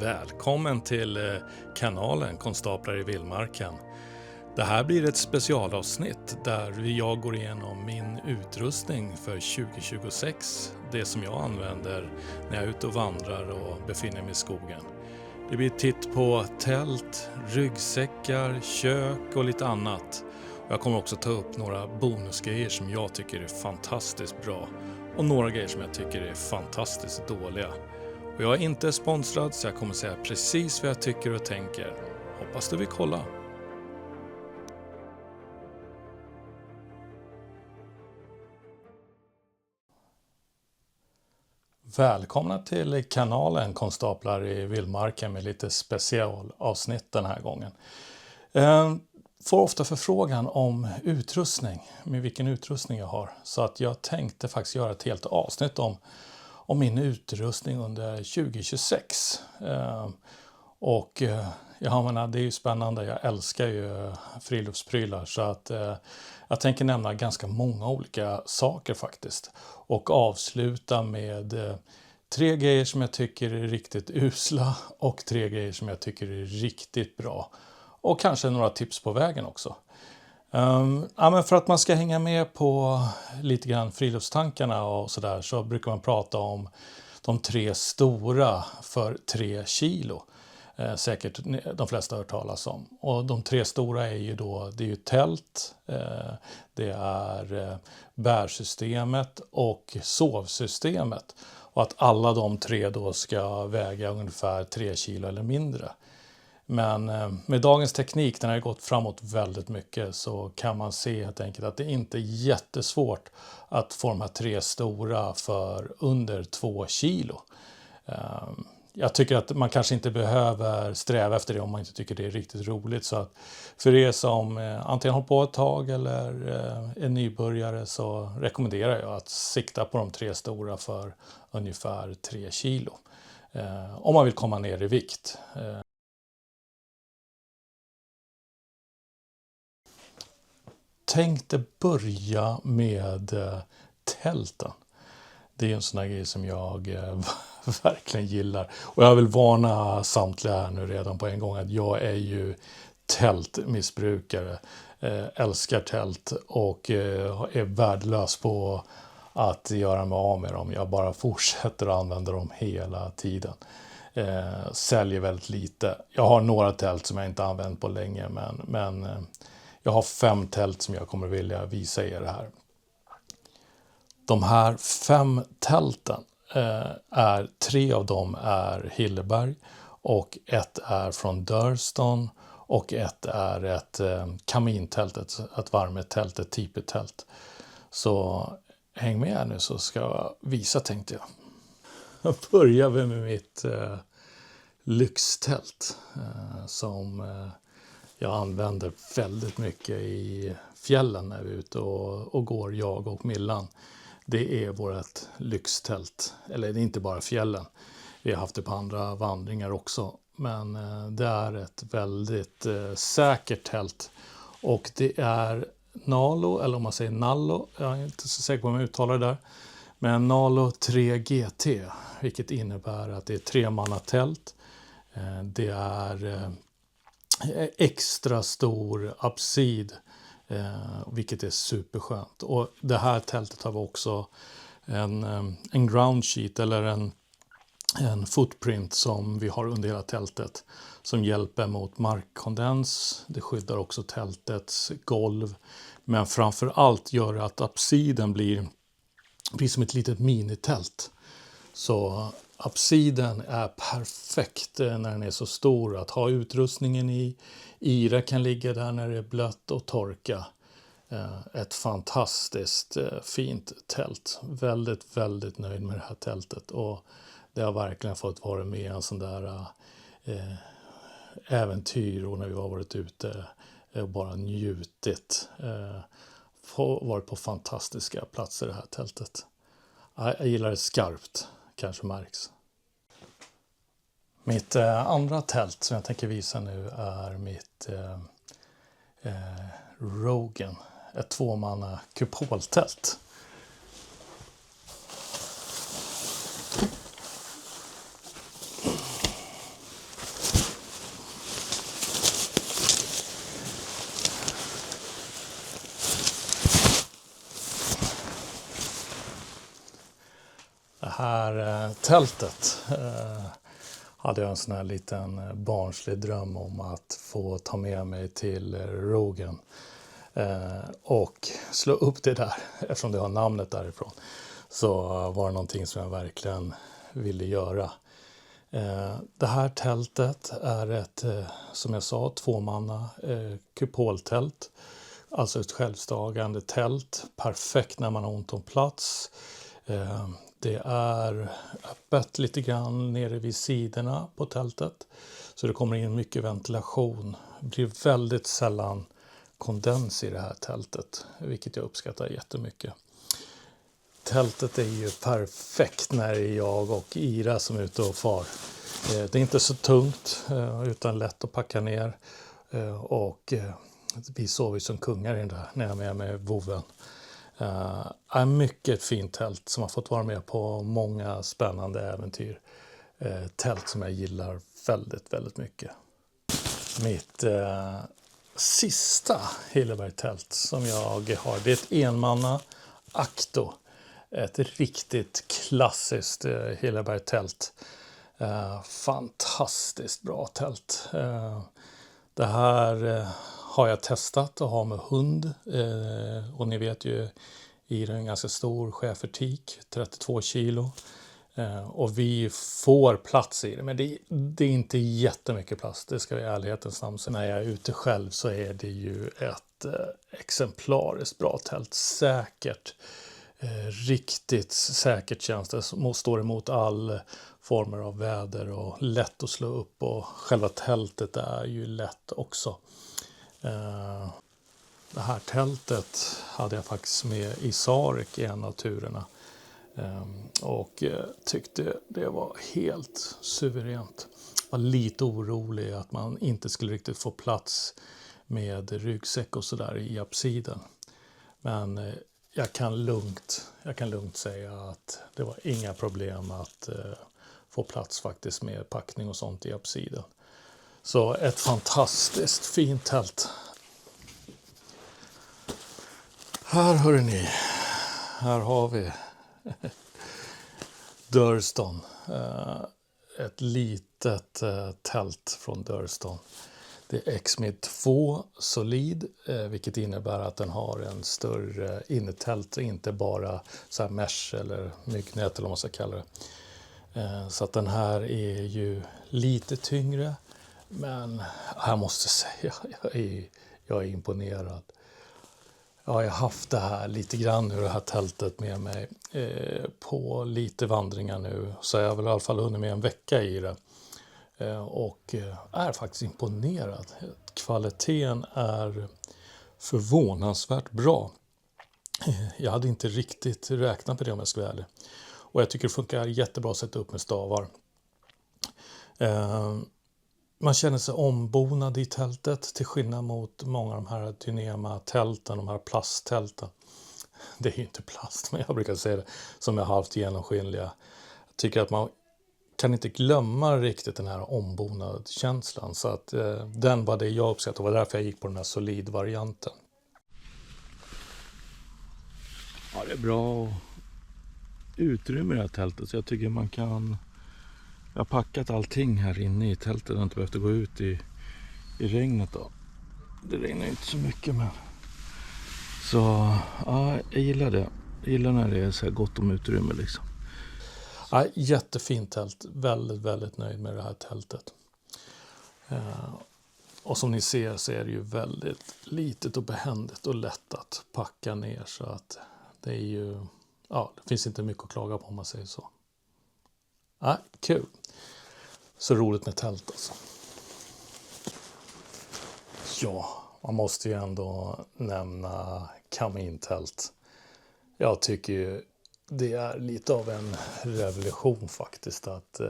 Välkommen till kanalen Konstaplar i Vildmarken. Det här blir ett specialavsnitt där jag går igenom min utrustning för 2026. Det som jag använder när jag är ute och vandrar och befinner mig i skogen. Det blir titt på tält, ryggsäckar, kök och lite annat. Jag kommer också ta upp några bonusgrejer som jag tycker är fantastiskt bra. Och några grejer som jag tycker är fantastiskt dåliga. Och jag är inte sponsrad så jag kommer säga precis vad jag tycker och tänker. Hoppas du vill kolla. Välkomna till kanalen Konstaplar i Vildmarken med lite specialavsnitt den här gången. Får ofta förfrågan om utrustning, med vilken utrustning jag har. Så att jag tänkte faktiskt göra ett helt avsnitt om min utrustning under 2026. Jag menar, det är ju spännande, jag älskar ju friluftsprylar så att jag tänker nämna ganska många olika saker faktiskt. Och avsluta med 3 grejer som jag tycker är riktigt usla och 3 grejer som jag tycker är riktigt bra. Och kanske några tips på vägen också. Men för att man ska hänga med på lite grann friluftstankarna och sådär så brukar man prata om de 3 stora för 3 kilo. Säkert de flesta har hört talas om. Och de 3 stora är ju då, det är ju tält, det är bärsystemet och sovsystemet. Och att alla de 3 då ska väga ungefär 3 kilo eller mindre. Men med dagens teknik, den har gått framåt väldigt mycket, så kan man se helt enkelt att det inte är jättesvårt att få de här 3 stora för under 2 kilo. Jag tycker att man kanske inte behöver sträva efter det om man inte tycker det är riktigt roligt. Så att för er som antingen håller på ett tag eller är nybörjare så rekommenderar jag att sikta på de 3 stora för ungefär 3 kilo. Om man vill komma ner i vikt. Tänkte börja med tälten. Det är en sån här grej som jag verkligen gillar. Och jag vill varna samtliga här nu redan på en gång att jag är ju tältmissbrukare. Älskar tält och är värdelös på att göra mig av med dem. Jag bara fortsätter att använda dem hela tiden. Säljer väldigt lite. Jag har några tält som jag inte använt på länge men jag har 5 tält som jag kommer vilja visa er här. De här 5 tälten är 3 av dem är Hilleberg och 1 är från Durston och 1 är ett kamintält, ett värmetält, ett tipitält. Så häng med nu så ska jag visa, tänkte jag. Jag börjar med mitt lyxtält som jag använder väldigt mycket i fjällen när vi är ute och går, jag och Millan. Det är vårt lyxtält. Eller det är inte bara fjällen. Vi har haft det på andra vandringar också. Men det är ett väldigt säkert tält. Och det är Nalo, eller om man säger Nallo. Jag är inte så säker på om jag uttalar det där. Men Nalo 3 GT. Vilket innebär att det är 3-mannatält. Det är extra stor absid, vilket är superskönt. Och det här tältet har vi också en ground sheet eller en footprint som vi har under hela tältet som hjälper mot markkondens. Det skyddar också tältets golv, men framför allt gör det att absiden blir som ett litet minitält. Så absiden är perfekt när den är så stor att ha utrustningen i. Ira kan ligga där när det är blött och torka. Ett fantastiskt fint tält. Väldigt, väldigt nöjd med det här tältet. Och det har verkligen fått vara med i en sån där äventyr och när vi har varit ute och bara njutit. Varit på fantastiska platser i det här tältet. Jag gillar det skarpt. Kanske märks. Mitt andra tält som jag tänker visa nu är mitt Rogan. Ett 2-manna kupoltält. här tältet hade jag en sån här liten barnslig dröm om att få ta med mig till Rogen och slå upp det där, eftersom det har namnet därifrån. Så var det någonting som jag verkligen ville göra. Det här tältet är ett, som jag sa, 2-manna kupoltält. Alltså ett självstagande tält, perfekt när man har ont om plats. Det är öppet lite grann nere vid sidorna på tältet. Så det kommer in mycket ventilation. Det blir väldigt sällan kondens i det här tältet, vilket jag uppskattar jättemycket. Tältet är ju perfekt när det är jag och Ira som är ute och far. Det är inte så tungt utan lätt att packa ner. Och vi sover som kungar i den där när jag är med voven. Är mycket fint tält som har fått vara med på många spännande äventyr. Tält som jag gillar väldigt, väldigt mycket. Mitt sista Hilleberg-tält som jag har, det är ett enmanna Acto. Ett riktigt klassiskt Hilleberg-tält. Fantastiskt bra tält. Det här har jag testat att ha med hund. Och ni vet ju, i en ganska stor schäfertik, 32 kilo. Och vi får plats i det, men det är inte jättemycket plats, det ska vi i ärlighetens namn säga. När jag är ute själv så är det ju ett exemplariskt bra tält, säkert. Riktigt säkert känns det, som står emot all former av väder och lätt att slå upp, och själva tältet är ju lätt också. Det här tältet hade jag faktiskt med i Sarek i en av turerna och tyckte det var helt suveränt. Jag var lite orolig att man inte skulle riktigt få plats med ryggsäck och sådär i apsiden. Men jag kan lugnt säga att det var inga problem att få plats faktiskt med packning och sånt i apsiden. Så ett fantastiskt fint tält. Här hör ni, här har vi Durston. Ett litet tält från Durston. Det är X-Mid 2 Solid, vilket innebär att den har en större innertält, inte bara så här mesh eller myggnät eller vad man ska kalla det. Så att den här är ju lite tyngre, men jag måste säga jag är imponerad. Ja, jag har haft det här lite grann ur det här tältet med mig på lite vandringar nu, så jag har väl i alla fall hunnit med en vecka i det. Och är faktiskt imponerad. Kvaliteten är förvånansvärt bra. Jag hade inte riktigt räknat på det om jag ska vara ärlig. Och jag tycker det funkar jättebra att sätta upp med stavar. Man känner sig ombonad i tältet till skillnad mot många av de här Dynema-tälten, de här plasttälten. Det är ju inte plast, men jag brukar säga det, som jag har haft genomskinliga. Jag tycker att man kan inte glömma riktigt den här ombonad-känslan. Så att den var det jag uppskattade, och var därför jag gick på den här solid-varianten. Ja, det är bra utrymme i det här tältet, så jag tycker man kan... Jag har packat allting här inne i tältet. Jag har inte behövt gå ut i regnet då. Det regnar inte så mycket, men... Så ja, jag gillar det. Jag gillar när det är så här gott om utrymme liksom. Ja, jättefint tält. Väldigt, väldigt nöjd med det här tältet. Och som ni ser så är det ju väldigt litet och behändigt och lätt att packa ner. Så att det är ju... Ja, det finns inte mycket att klaga på om man säger så. Ja, kul. Så roligt med tält alltså. Ja, man måste ju ändå nämna kamintält. Jag tycker ju det är lite av en revolution faktiskt. Att,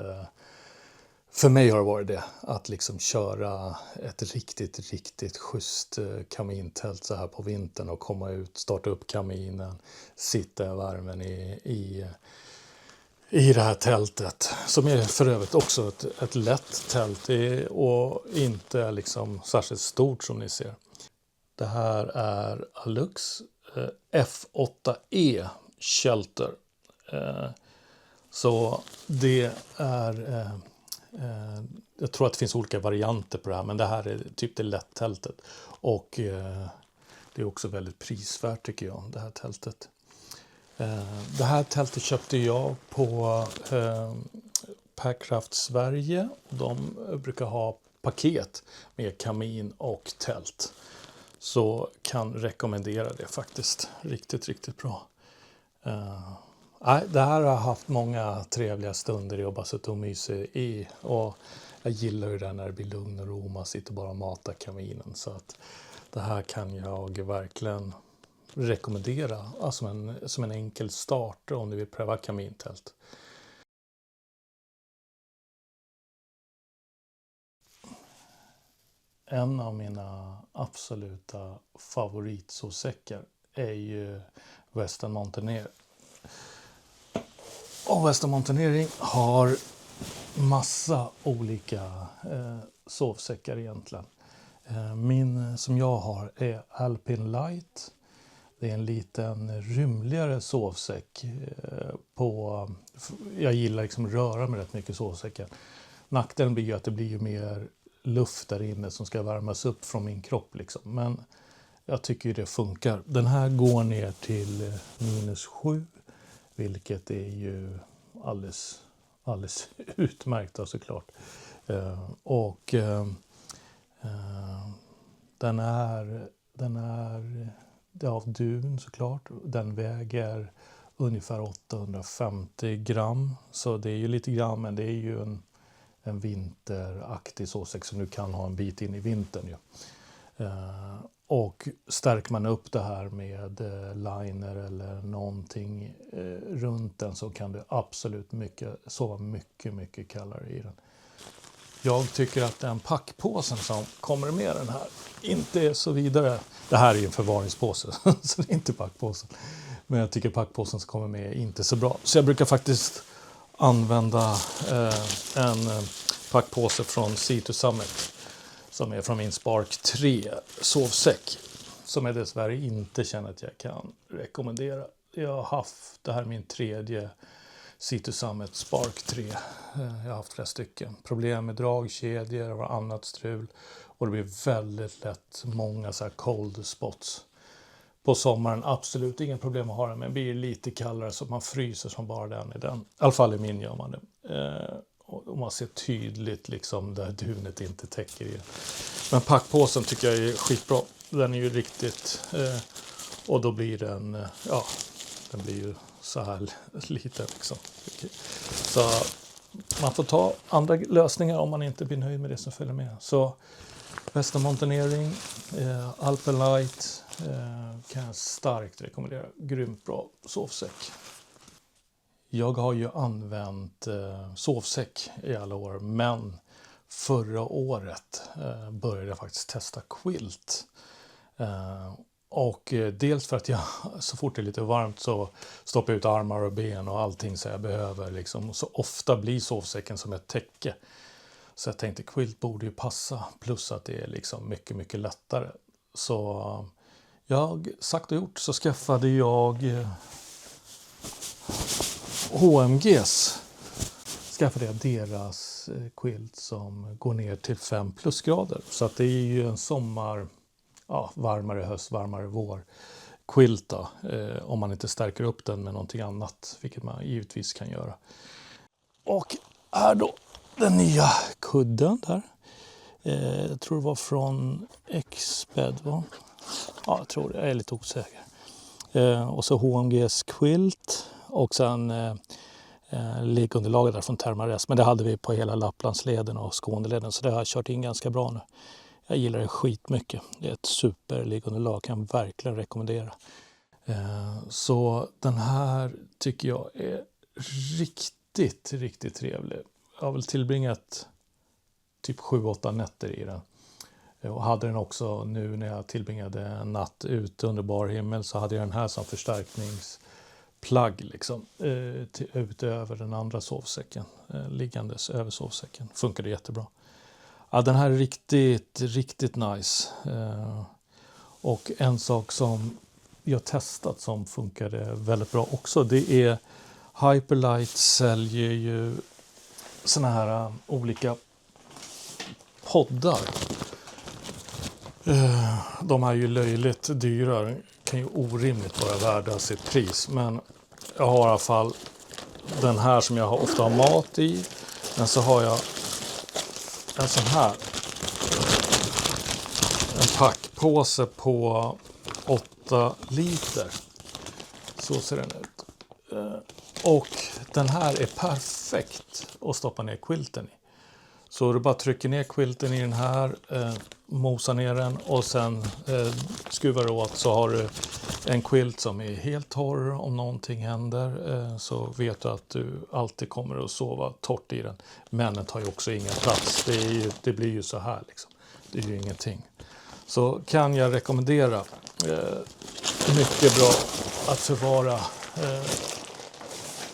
för mig har det varit det. Att liksom köra ett riktigt schysst kamintält så här på vintern. Och komma ut, starta upp kaminen. Sitta i värmen i det här tältet. Som är för övrigt också ett lätt tält. Och inte liksom särskilt stort som ni ser. Det här är Alux F8E Shelter. Så det är, jag tror att det finns olika varianter på det här, men det här är typ det lätt-tältet. Och det är också väldigt prisvärt tycker jag, det här tältet. Det här tältet köpte jag på Packraft Sverige. De brukar ha paket med kamin och tält. Så kan rekommendera det faktiskt. Riktigt, riktigt bra. Det här har jag haft många trevliga stunder i och bara suttit och mysigt i. Och jag gillar ju det när det blir lugn och ro. Man sitter bara och matar kaminen. Så att det här kan jag verkligen rekommendera. Som en enkel start om du vill pröva kamintält. En av mina absoluta favoritsovsäckar är ju Western Mountaineer. Och Western Mountaineering har massa olika sovsäckar egentligen. Min som jag har är Alpine Light. Det är en liten rymligare sovsäck. Jag gillar liksom att röra mig rätt mycket i sovsäcken. Nackdelen blir ju att det blir mer luft där inne som ska värmas upp från min kropp. Liksom. Men jag tycker ju det funkar. Den här går ner till -7. Vilket är ju alldeles utmärkt då, såklart. Den är av dun såklart. Den väger ungefär 850 gram. Så det är ju lite grann, men det är ju en vinteraktig sovsäck som du kan ha en bit in i vintern. Ju. Och stärker man upp det här med liner eller någonting runt den så kan du absolut sova mycket kallare i den. Jag tycker att den packpåsen som kommer med den här inte är så vidare. Det här är ju en förvaringspåse så det är inte packpåsen. Men jag tycker packpåsen som kommer med är inte så bra. Så jag brukar faktiskt använda en packpåse från Sea to Summit. Som är från min Spark 3 sovsäck. Som jag dessvärre inte känner att jag kan rekommendera. Jag har haft, det här min tredje Sea to Summit Spark 3. Jag har haft flera stycken. Problem med dragkedjor och annat strul. Och det blir väldigt lätt många så här cold spots. På sommaren absolut inga problem att ha den. Men det blir lite kallare så man fryser som bara den i den. I alla fall i min gör man det. Och man ser tydligt liksom där dunet inte täcker i. Men packpåsen tycker jag är skitbra. Den är ju riktigt och då blir den den blir ju så här liten liksom. Så man får ta andra lösningar om man inte blir nöjd med det som följer med. Så Western Mountaineering, Alpine Light kan jag starkt rekommendera. Grymt bra sovsäck. Jag har ju använt sovsäck i alla år, men förra året började jag faktiskt testa quilt. Och dels för att jag så fort det är lite varmt så stoppar ut armar och ben och allting så jag behöver. Liksom. Och så ofta blir sovsäcken som ett täcke. Så jag tänkte quilt borde ju passa, plus att det är liksom mycket lättare. Så sagt och gjort så skaffade jag HMGs skaffade jag deras quilt som går ner till 5 plusgrader. Så att det är ju en sommar, varmare höst, varmare vår quilt då, om man inte stärker upp den med någonting annat, vilket man givetvis kan göra. Och här då den nya kudden där. Jag tror det var från Exped, va? Ja, jag tror det. Jag är lite osäker. Och så HMGs quilt och sen liggunderlaget där från Thermarest. Men det hade vi på hela Lapplandsleden och Skåneleden, så det har jag kört in ganska bra nu. Jag gillar det skitmycket. Det är ett super liggunderlag, kan verkligen rekommendera. Så den här tycker jag är riktigt trevlig. Jag har väl tillbringat typ 7-8 nätter i den. Och hade den också nu när jag tillbringade en natt ute under bar himmel, så hade jag den här som förstärkningsplagg liksom, utöver den andra sovsäcken, liggandes över sovsäcken. Funkade jättebra. Ja, den här är riktigt nice. Och en sak som jag testat som funkade väldigt bra också, det är Hyperlite säljer ju såna här olika poddar. De är ju löjligt dyra, kan ju orimligt vara värda sitt pris, men jag har i alla fall den här som jag ofta har mat i. Men så har jag en sån här, en packpåse på 8 liter. Så ser den ut. Och den här är perfekt att stoppa ner quilten i. Så du bara trycker ner quilten i den här, mosar ner den och sen skruvar åt, så har du en quilt som är helt torr. Om någonting händer så vet du att du alltid kommer att sova torrt i den. Men den tar ju också ingen plats. Det blir ju så här liksom. Det är ju ingenting. Så kan jag rekommendera. Mycket bra att förvara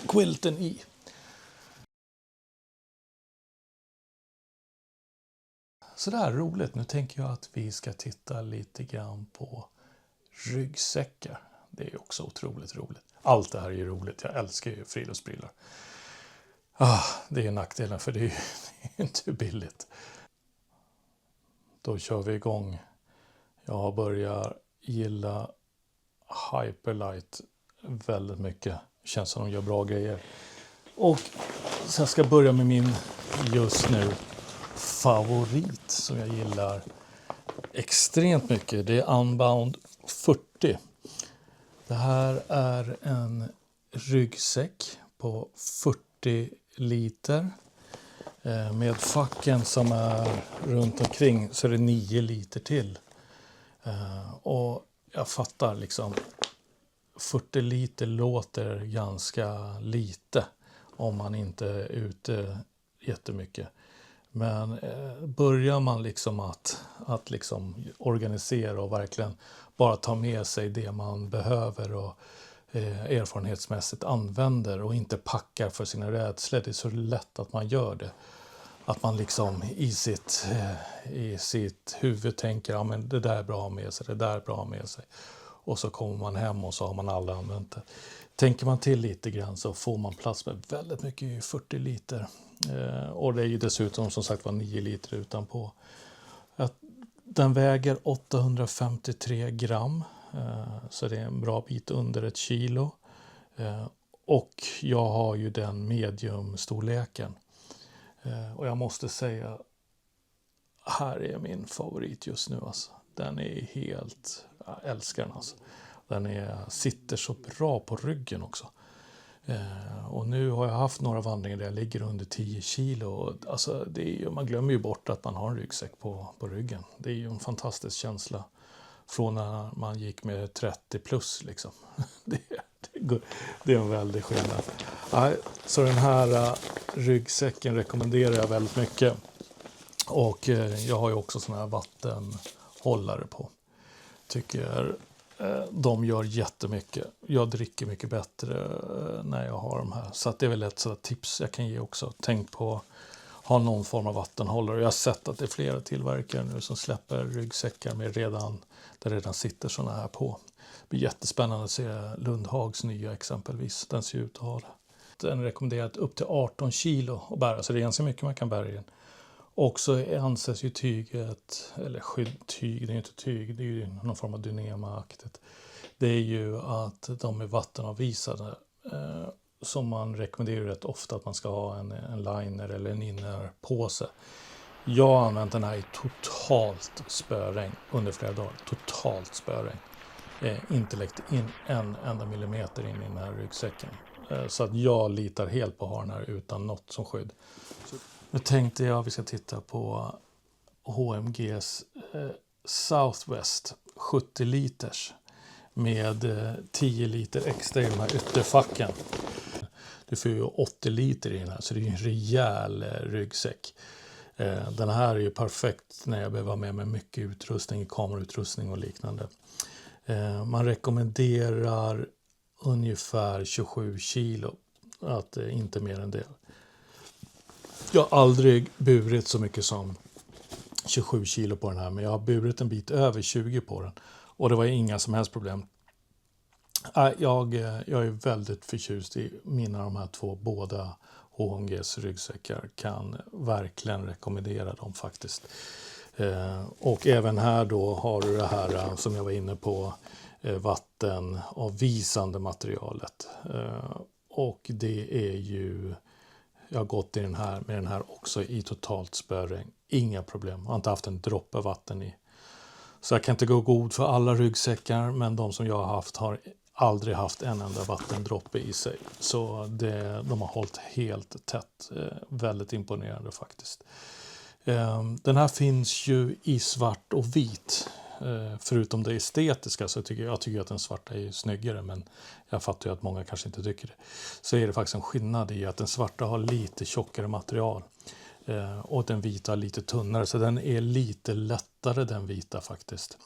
quilten i. Så det här är roligt. Nu tänker jag att vi ska titta lite grann på ryggsäckar. Det är också otroligt roligt. Allt det här är ju roligt. Jag älskar ju friluftsbrillor. Det är nackdelen, för det är ju inte billigt. Då kör vi igång. Jag börjar gilla Hyperlite väldigt mycket. Känns som de gör bra grejer. Och så jag ska börja med min just nu favorit som jag gillar extremt mycket. Det är Unbound 40. Det här är en ryggsäck på 40 liter. Med facken som är runt omkring så är det 9 liter till. Och jag fattar liksom, 40 liter låter ganska lite om man inte är ute jättemycket. Men börjar man liksom att liksom organisera och verkligen bara ta med sig det man behöver och erfarenhetsmässigt använder och inte packar för sina rädslor, det är så lätt att man gör det. Att man liksom i sitt huvud tänker, ja men det där är bra med sig, det där är bra med sig. Och så kommer man hem och så har man aldrig använt det. Tänker man till lite grann så får man plats med väldigt mycket, 40 liter. Och det är ju dessutom som sagt var 9 liter utanpå. Den väger 853 gram. Så det är en bra bit under 1 kilo. Och jag har ju den mediumstorleken. Och jag måste säga, här är min favorit just nu alltså. Den är helt, jag älskar den alltså. Den sitter så bra på ryggen också. Och nu har jag haft några vandringar där jag ligger under 10 kilo. Alltså man glömmer ju bort att man har en ryggsäck på ryggen. Det är ju en fantastisk känsla. Från när man gick med 30 plus liksom. Det är en väldig skillnad. Så den här ryggsäcken rekommenderar jag väldigt mycket. Och jag har ju också såna här vattenhållare på. Tycker de gör jättemycket. Jag dricker mycket bättre när jag har de här. Så att det är väl ett sådant tips jag kan ge också. Tänk på att ha någon form av vattenhållare. Jag har sett att det är flera tillverkare nu som släpper ryggsäckar med där redan sitter sådana här på. Det blir jättespännande att se Lundhags nya exempelvis. Den ser ut att ha det. Den är rekommenderat upp till 18 kilo att bära. Så det är ganska mycket man kan bära i den. Och så anses ju tyget, eller skyddtyg, det är ju inte tyg, det är ju någon form av dynamaaktigt. Det är ju att de är vattenavvisade. Som man rekommenderar rätt ofta att man ska ha en liner eller en innerpåse. Jag har använt den här i totalt spöregn under flera dagar. Totalt spöregn. Inte läckt in en enda millimeter in i den här ryggsäcken. Så att jag litar helt på att ha den här utan något som skydd. Nu tänkte jag att vi ska titta på HMGs Southwest 70 liters med 10 liter extra i de här ytterfacken. Du får ju 80 liter i den här, så det är en rejäl ryggsäck. Den här är ju perfekt när jag behöver vara med mycket utrustning, kamerautrustning och liknande. Man rekommenderar ungefär 27 kilo, att inte mer än det. Jag har aldrig burit så mycket som 27 kilo på den här, men jag har burit en bit över 20 på den. Och det var inga som helst problem. Jag är väldigt förtjust i de här två, båda HMGs ryggsäckar. Kan verkligen rekommendera dem faktiskt. Och även här då har du det här som jag var inne på, vattenavvisande materialet. Och det är ju, jag har gått i med den här också i totalt spöregn. Inga problem, jag har inte haft en droppe vatten i. Så jag kan inte gå god för alla ryggsäckar, men de som jag har haft har aldrig haft en enda vattendroppe i sig. Så de har hållit helt tätt. Väldigt imponerande faktiskt. Den här finns ju i svart och vit. Förutom det estetiska så tycker jag att den svarta är snyggare, men jag fattar ju att många kanske inte tycker det. Så är det faktiskt en skillnad i att den svarta har lite tjockare material. Och den vita lite tunnare, så den är lite lättare den vita faktiskt.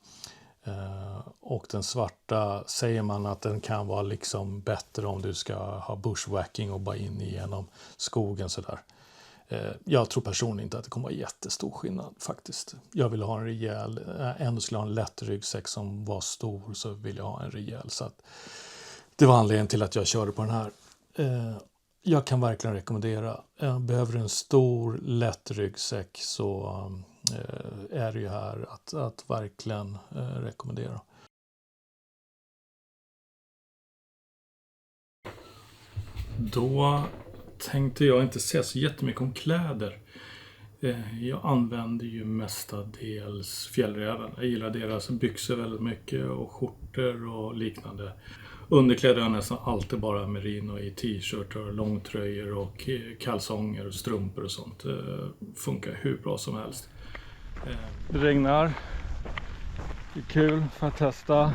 Och den svarta säger man att den kan vara liksom bättre om du ska ha bushwhacking och bara in igenom skogen sådär. Jag tror personligen inte att det kommer vara jättestor skillnad faktiskt. Jag vill ha en rejäl, ändå skulle ha en lätt ryggsäck som var stor, så vill jag ha en rejäl. Så att det var anledningen till att jag körde på den här. Jag kan verkligen rekommendera. Behöver en stor lätt ryggsäck så är det ju här att verkligen rekommendera. Då tänkte jag inte säga så jättemycket om kläder. Jag använder ju mestadels Fjällräven. Jag gillar deras byxor väldigt mycket och skjortor och liknande. Underkläder har jag nästan alltid bara merino i t-shirtar, långtröjor och kalsonger och strumpor och sånt. Funkar hur bra som helst. Det regnar. Det är kul för att testa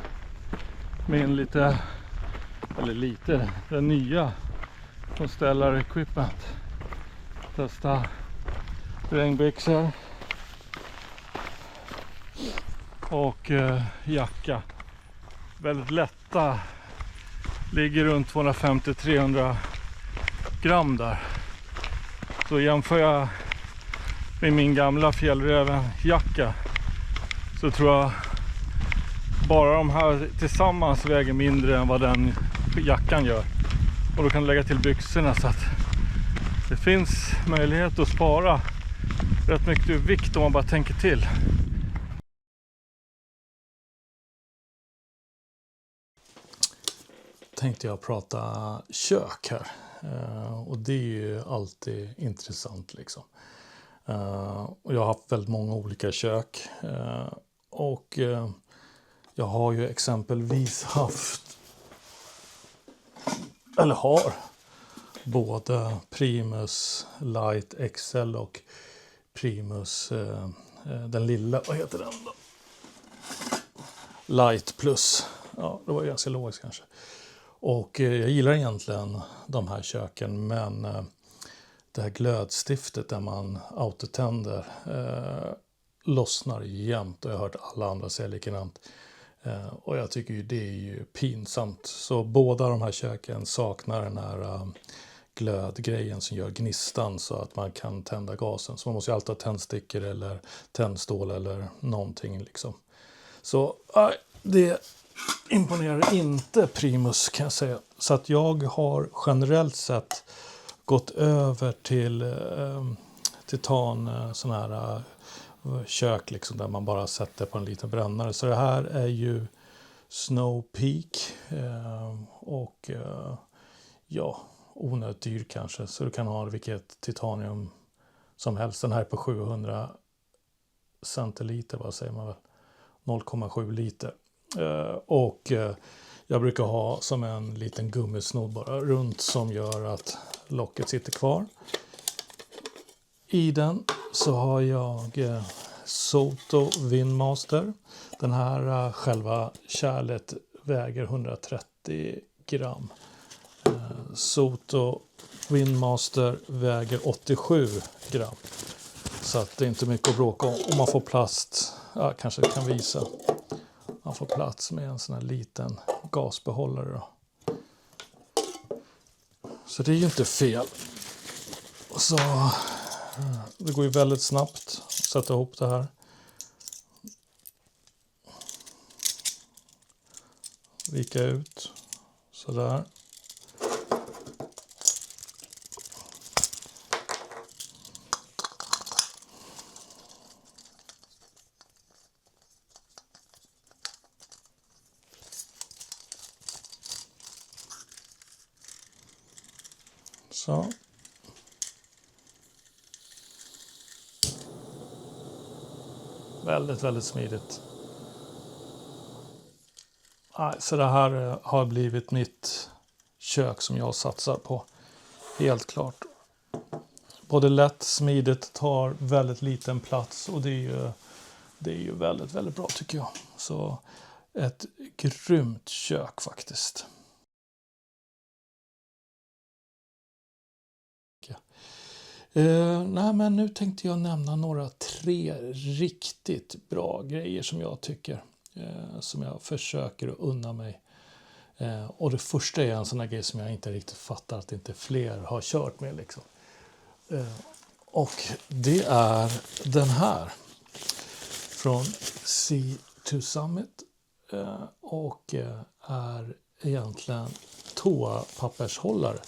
min den nya från Stellar Equipment. Testa regnbyxor och jacka. Väldigt lätta. Ligger runt 250-300 gram där. Så jämför jag med min gamla Fjällräven-jacka så tror jag bara de här tillsammans väger mindre än vad den jackan gör. Och då kan du lägga till byxorna, så att det finns möjlighet att spara rätt mycket i vikt om man bara tänker till. Tänkte jag prata kök här. Och det är ju alltid intressant liksom. Och jag har haft väldigt många olika kök. Och jag har ju exempelvis har både Primus Light XL och Primus den lilla, vad heter den då? Light Plus. Ja, det var ju ganska lågt kanske. Och jag gillar egentligen de här köken, men det här glödstiftet där man autotänder lossnar jämt, och jag har hört alla andra säga likadant. Och jag tycker ju det är ju pinsamt. Så båda de här köken saknar den här glödgrejen som gör gnistan så att man kan tända gasen. Så man måste ju alltid ha tändstickor eller tändstål eller någonting liksom. Så det imponerar inte Primus kan jag säga. Så att jag har generellt sett gått över till titan sån här kök liksom, där man bara sätter på en liten brännare. Så det här är ju Snow Peak och onödigt dyr kanske. Så du kan ha vilket titanium som helst. Den här är på 700 centiliter, vad säger man väl? 0,7 liter. Och jag brukar ha som en liten gummisnodd bara runt som gör att locket sitter kvar. I den så har jag Soto Windmaster. Den här själva kärlet väger 130 gram. Soto Windmaster väger 87 gram. Så att det är inte mycket att bråka om. Och man får plast, kanske kan visa. Man får plats med en sån här liten gasbehållare då. Så det är ju inte fel. Så det går ju väldigt snabbt att sätta ihop det här. Vika ut Sådär. Så. Väldigt, väldigt smidigt. Så det här har blivit mitt kök som jag satsar på. Helt klart. Både lätt, smidigt, tar väldigt liten plats och det är ju väldigt, väldigt bra tycker jag. Så ett grymt kök faktiskt. Nej, men nu tänkte jag nämna 3 riktigt bra grejer som jag tycker. Som jag försöker att unna mig. Och det första är en sån här grej som jag inte riktigt fattar att inte fler har kört med. Liksom. Och det är den här. Från C2 Summit. Och är egentligen toapappershållare.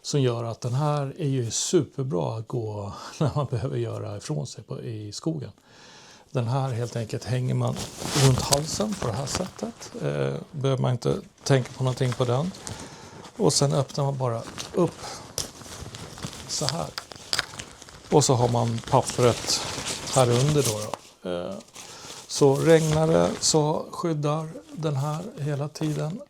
Som gör att den här är ju superbra att gå när man behöver göra ifrån sig i skogen. Den här helt enkelt hänger man runt halsen på det här sättet. Behöver man inte tänka på någonting på den. Och sen öppnar man bara upp så här. Och så har man pappret här under då. Så regnar det så skyddar den här hela tiden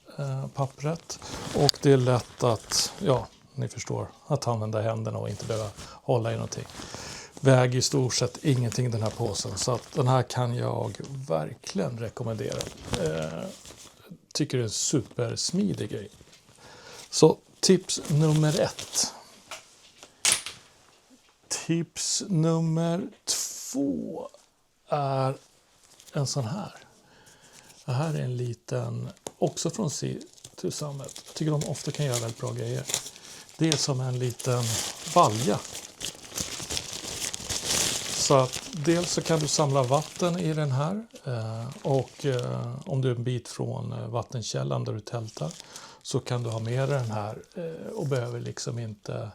pappret. Och det är lätt att, ja, ni förstår, att använda händerna och inte behöva hålla i någonting. Väger i stort sett ingenting den här påsen. Så att den här kan jag verkligen rekommendera. Tycker det är en supersmidig grej. Så tips nummer 1. Tips nummer 2 är en sån här. Det här är en liten, också från C2 Summit. Jag tycker de ofta kan göra väldigt bra grejer. Det är som en liten balja. Så att dels så kan du samla vatten i den här. Och om du är en bit från vattenkällan där du tältar. Så kan du ha med den här. Och behöver liksom inte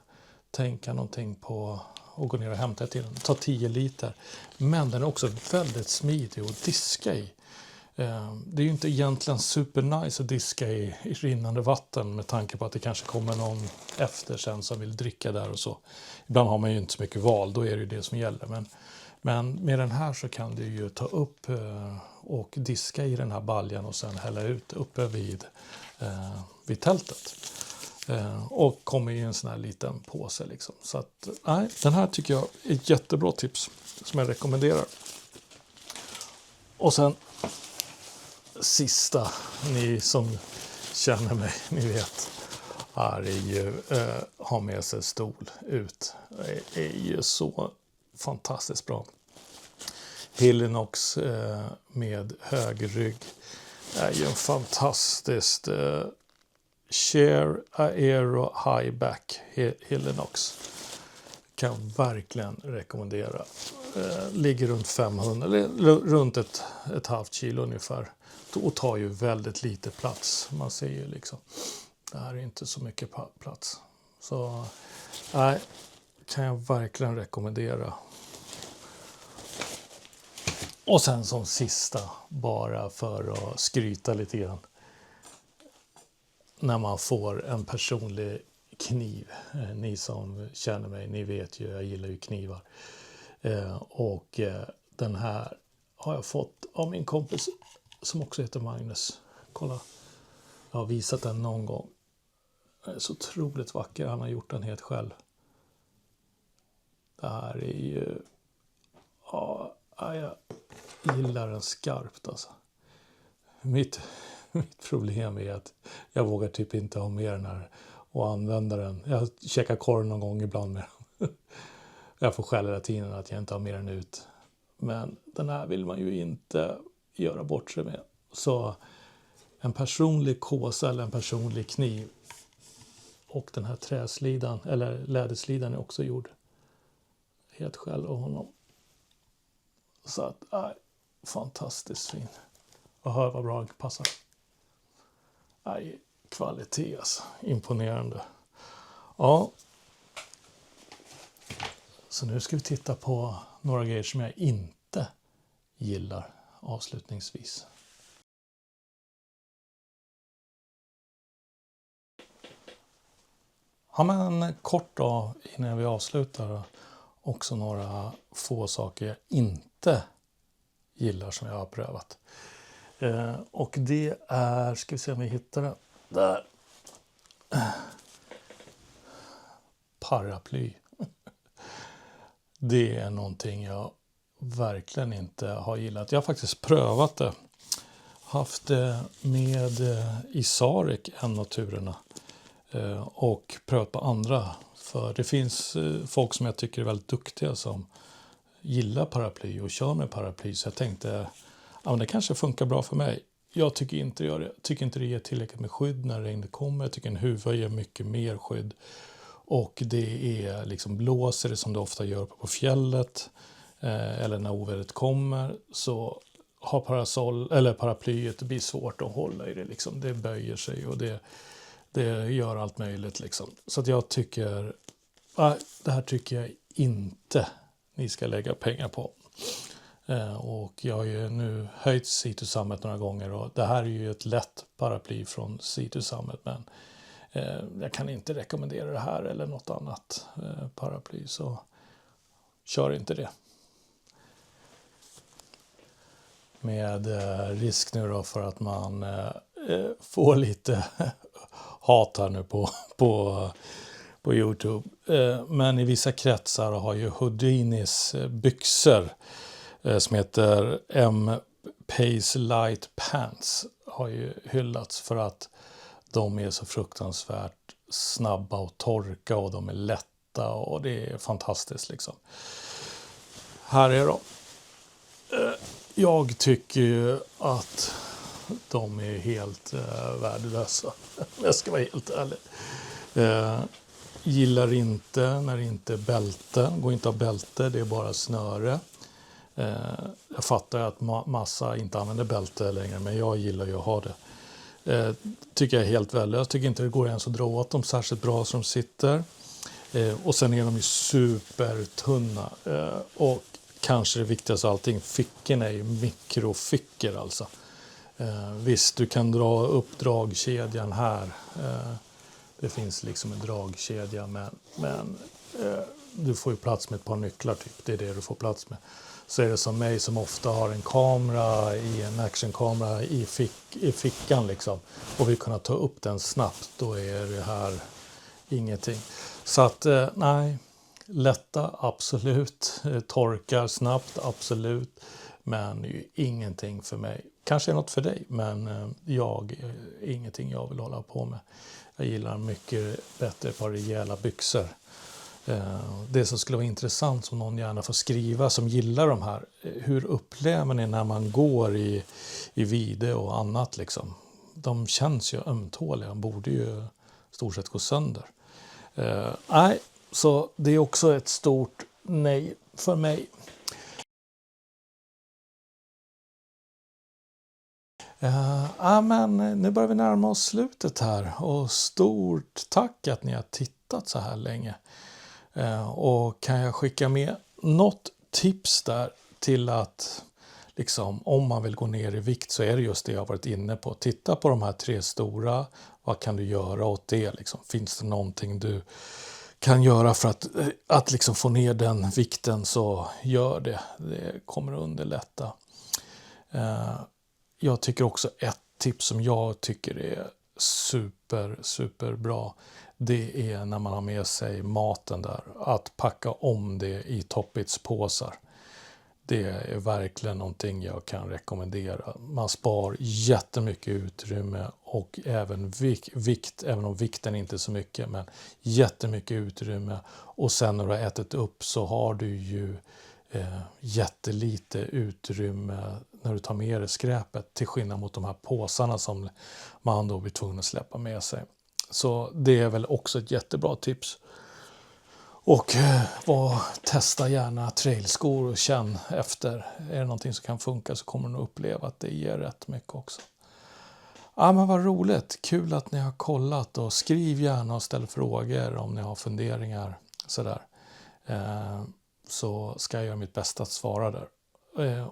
tänka någonting på att gå ner och hämta till den. Ta 10 liter. Men den är också väldigt smidig att diska i. Det är ju inte egentligen supernice att diska i rinnande vatten med tanke på att det kanske kommer någon efter sen som vill dricka där och så. Ibland har man ju inte så mycket val, då är det ju det som gäller. Men med den här så kan du ju ta upp och diska i den här baljan och sen hälla ut uppe vid tältet. Och kommer i en sån här liten påse liksom. Så att, nej, den här tycker jag är ett jättebra tips som jag rekommenderar. Och sen sista, ni som känner mig, ni vet, är ju ha med sig stol ut. Det är ju så fantastiskt bra. Hillinox med hög rygg är ju en fantastiskt Share Aero High Back Hillinox. Kan verkligen rekommendera. Ligger runt 500, eller runt ett halvt kilo ungefär. Och tar ju väldigt lite plats. Man ser ju liksom, det här är inte så mycket plats. Så nej, kan jag verkligen rekommendera. Och sen som sista, bara för att skryta lite grann. När man får en personlig kniv. Ni som känner mig, ni vet ju, jag gillar ju knivar. Och den här har jag fått av min kompis som också heter Magnus. Kolla, jag har visat den någon gång. Den är så otroligt vacker, han har gjort den helt själv. Det här är ju, ja, jag gillar den skarpt alltså. Mitt problem är att jag vågar typ inte ha med den här och använda den. Jag käkar korv någon gång ibland med den. Jag får skäll hela tiden att jag inte har med den ut. Men den här vill man ju inte göra bort sig med. Så en personlig kåsa eller en personlig kniv. Och den här träslidan, eller läderslidan är också gjord helt själv av honom. Så att, fantastiskt fin. Och hör vad bra det passar. kvalitet alltså. Imponerande. Ja. Så nu ska vi titta på några grejer som jag inte gillar avslutningsvis. Ja, men kort då innan vi avslutar också några få saker jag inte gillar som jag har prövat. Och det är, ska vi se om vi hittar det där. Paraply. Det är någonting jag verkligen inte har gillat. Jag har faktiskt prövat det. Haft det med i Sarek en av turerna. Och prövat på andra. För det finns folk som jag tycker är väldigt duktiga som gillar paraply och kör med paraply. Så jag tänkte, ja, men det kanske funkar bra för mig. Jag tycker inte det gör det. Jag tycker inte det ger tillräckligt med skydd när regnet kommer. Jag tycker en huva ger mycket mer skydd. Och det är liksom, blåser det som det ofta gör på fjället. Eller när ovädret kommer, så har paraplyet, det blir svårt att hålla i det. Liksom. Det böjer sig och det gör allt möjligt. Liksom. Så att jag tycker, det här tycker jag inte ni ska lägga pengar på. Och jag har ju nu höjt Sea to Summit några gånger och det här är ju ett lätt paraply från Sea to Summit, men jag kan inte rekommendera det här eller något annat paraply, så kör inte det. Med risk nu då för att man får lite hat här nu på YouTube. Men i vissa kretsar har ju Houdinis byxor som heter M-Pace Light Pants har ju hyllats för att de är så fruktansvärt snabba att torka och de är lätta och det är fantastiskt liksom. Här är de. Jag tycker ju att de är helt värdelösa. Jag ska vara helt ärlig. Gillar inte när det inte är bälte. Går inte av bälte, det är bara snöre. Jag fattar att massa inte använder bälte längre, men jag gillar ju att ha det. Tycker jag är helt värdelöst. Jag tycker inte det går ens att dra åt dem särskilt bra som sitter. Och sen är de ju supertunna. Och kanske det viktigaste av allting, fickorna är ju mikrofickor alltså. Visst, du kan dra upp dragkedjan här. Det finns liksom en dragkedja, men du får ju plats med ett par nycklar typ. Det är det du får plats med. Så är det som mig som ofta har en kamera en actionkamera i fickan liksom. Och vill kunna ta upp den snabbt, då är det här ingenting. Så att nej, lätta absolut, torkar snabbt absolut, men ju ingenting för mig. Kanske är något för dig, men ingenting jag vill hålla på med. Jag gillar mycket bättre ett par rejäla byxor. Det som skulle vara intressant, som någon gärna får skriva som gillar de här, hur upplever ni när man går i vide och annat liksom? De känns ju ömtåliga, borde ju stort sett gå sönder. Nej, så det är också ett stort nej för mig. Men nu börjar vi närma oss slutet här, och stort tack att ni har tittat så här länge. Och kan jag skicka med något tips där till att liksom, om man vill gå ner i vikt, så är det just det jag har varit inne på. Titta på de här 3 stora, vad kan du göra åt det? Liksom? Finns det någonting du kan göra för att liksom få ner den vikten, så gör det. Det kommer att underlätta. Jag tycker också ett tips som jag tycker är super bra. Det är när man har med sig maten där. Att packa om det i Toppits-påsar. Det är verkligen någonting jag kan rekommendera. Man spar jättemycket utrymme och även vikt, även om vikten inte är så mycket, men jättemycket utrymme. Och sen när du har ätit upp så har du ju jättelite utrymme när du tar med dig skräpet, till skillnad mot de här påsarna som man då blir tvungen att släppa med sig. Så det är väl också ett jättebra tips. Och testa gärna trailskor och känn efter. Är det någonting som kan funka, så kommer du nog uppleva att det ger rätt mycket också. Ja, men vad roligt. Kul att ni har kollat och skriv gärna och ställ frågor om ni har funderingar. Sådär. Så ska jag göra mitt bästa att svara där.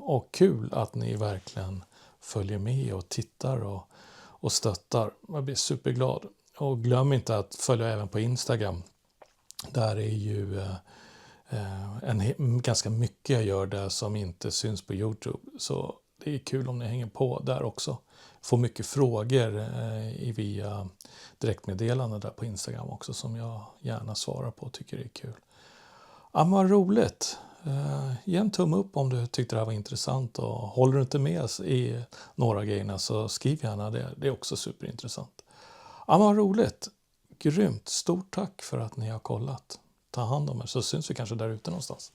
Och kul att ni verkligen följer med och tittar och stöttar. Jag blir superglad. Och glöm inte att följa även på Instagram. Där är ju ganska mycket jag gör där som inte syns på YouTube. Så det är kul om ni hänger på där också. Får mycket frågor via direktmeddelanden där på Instagram också som jag gärna svarar på och tycker det är kul. Ja, vad roligt. Ge en tumme upp om du tyckte det här var intressant och håller du inte med i några grejerna så skriv gärna det. Det är också superintressant. Ja, vad roligt. Grymt. Stort tack för att ni har kollat. Ta hand om er så syns vi kanske där ute någonstans.